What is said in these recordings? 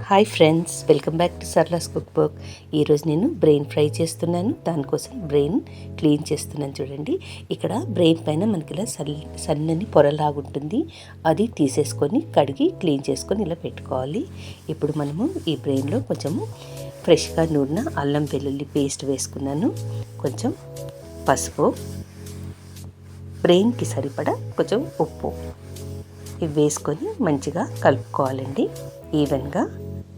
Hi friends, welcome back to Sarla's cook book. ఈరోజు నేను brain fry చేస్తున్నాను. దానికోసం బ్రెయిన్ క్లీన్ చేస్తున్నాను. చూడండి, ఇక్కడ బ్రెయిన్ పైన మనకి ఇలా సన్నని పొరలాగుంటుంది. అది తీసేసుకొని కడిగి క్లీన్ చేసుకొని ఇలా పెట్టుకోవాలి. ఇప్పుడు మనము ఈ బ్రెయిన్లో కొంచెము ఫ్రెష్గా నూరిన అల్లం వెల్లుల్లి పేస్ట్ వేసుకున్నాను. కొంచెం పసుపు, బ్రెయిన్కి సరిపడా కొంచెం ఉప్పు ఇవి వేసుకొని మంచిగా కలుపుకోవాలండి. ఈవెన్గా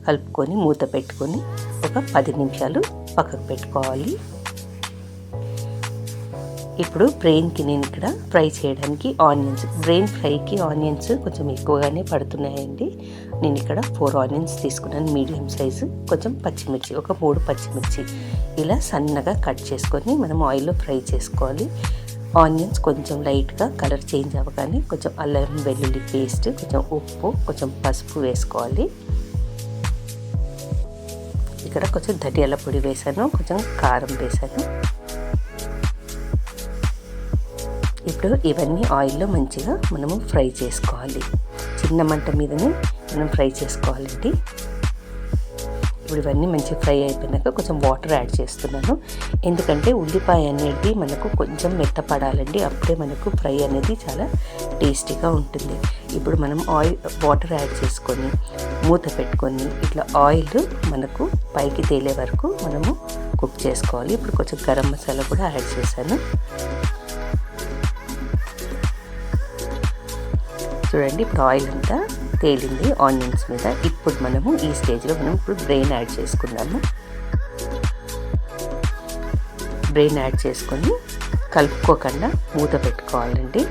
కలుపుకొని మూత పెట్టుకొని ఒక 10 నిమిషాలు పక్కకు పెట్టుకోవాలి. ఇప్పుడు బ్రెయిన్కి నేను ఇక్కడ ఫ్రై చేయడానికి బ్రెయిన్ ఫ్రైకి ఆనియన్స్ కొంచెం ఎక్కువగానే పడుతున్నాయండి. నేను ఇక్కడ 4 ఆనియన్స్ తీసుకున్నాను, మీడియం సైజు. కొంచెం పచ్చిమిర్చి, ఒక 3 పచ్చిమిర్చి ఇలా సన్నగా కట్ చేసుకొని మనం ఆయిల్లో ఫ్రై చేసుకోవాలి. ఆనియన్స్ కొంచెం లైట్గా కలర్ చేంజ్ అవ్వగానే కొంచెం అల్లం వెల్లుల్లి పేస్ట్, కొంచెం ఉప్పు, కొంచెం పసుపు వేసుకోవాలి. ఇక్కడ కొంచెం ధనియాల పొడి వేసాను, కొంచెం కారం వేసాను. ఇప్పుడు ఇవన్నీ ఆయిల్లో మంచిగా మనము ఫ్రై చేసుకోవాలి. చిన్న మంట మీదనే మనం ఫ్రై చేసుకోవాలండి. ఇప్పుడు ఇవన్నీ మంచిగా ఫ్రై అయిపోయినాక కొంచెం వాటర్ యాడ్ చేస్తున్నాను. ఎందుకంటే ఉల్లిపాయ అనేది మనకు కొంచెం మెత్తపడాలండి, అప్పుడే మనకు ఫ్రై అనేది చాలా టేస్టీగా ఉంటుంది. ఇప్పుడు మనం వాటర్ యాడ్ చేసుకొని మూత పెట్టుకొని ఇట్లా ఆయిల్ మనకు పైకి తేలే వరకు మనము కుక్ చేసుకోవాలి. ఇప్పుడు కొంచెం గరం మసాలా కూడా యాడ్ చేశాను. చూడండి, ఇప్పుడు ఆయిల్ అంతా తేలింది ఆనియన్స్ మీద. ఇప్పుడు మనము ఈ స్టేజ్లో ఇప్పుడు బ్రెయిన్ యాడ్ చేసుకుందాము. బ్రెయిన్ యాడ్ చేసుకొని కలుపుకోకుండా మూత పెట్టుకోవాలండి.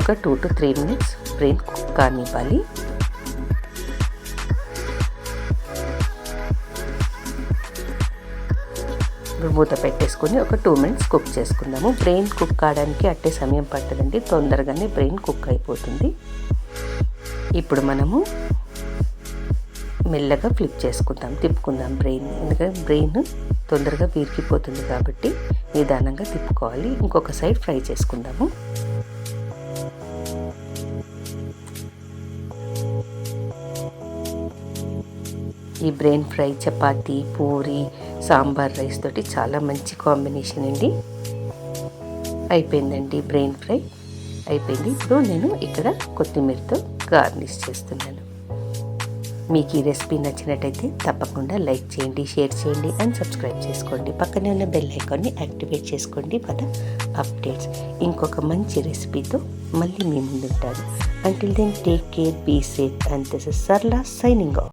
ఒక 2 to 3 minutes బ్రెయిన్ కుక్ కానివ్వాలి. మూత పెట్టేసుకొని ఒక 2 minutes కుక్ చేసుకుందాము. బ్రెయిన్ కుక్ కావడానికి అట్టే సమయం పట్టదండి, తొందరగానే బ్రెయిన్ కుక్ అయిపోతుంది. ఇప్పుడు మనము మెల్లగా ఫ్లిప్ చేసుకుందాం, తిప్పుకుందాం బ్రెయిన్. ఎందుకంటే బ్రెయిన్ తొందరగా వీరికిపోతుంది కాబట్టి నిదానంగా తిప్పుకోవాలి. ఇంకొక సైడ్ ఫ్రై చేసుకుందాము. ఈ brain fry chapati, puri, sambar rice తోటి చాలా మంచి కాంబినేషన్ అండి. అయిపోయిందండి, బ్రెయిన్ ఫ్రై అయిపోయింది. ఇప్పుడు నేను ఇక్కడ కొత్తిమీరతో గార్నిష్ చేస్తున్నాను. మీకు ఈ రెసిపీ నచ్చినట్టయితే తప్పకుండా లైక్ చేయండి, షేర్ చేయండి అండ్ సబ్స్క్రైబ్ చేసుకోండి. పక్కనే ఉన్న బెల్ ఐకాన్ని యాక్టివేట్ చేసుకోండి ఫర్ ద అప్డేట్స్. ఇంకొక మంచి రెసిపీతో మళ్ళీ మీ ముందుంటాను. Until then take care, be safe and this is Sarla signing of.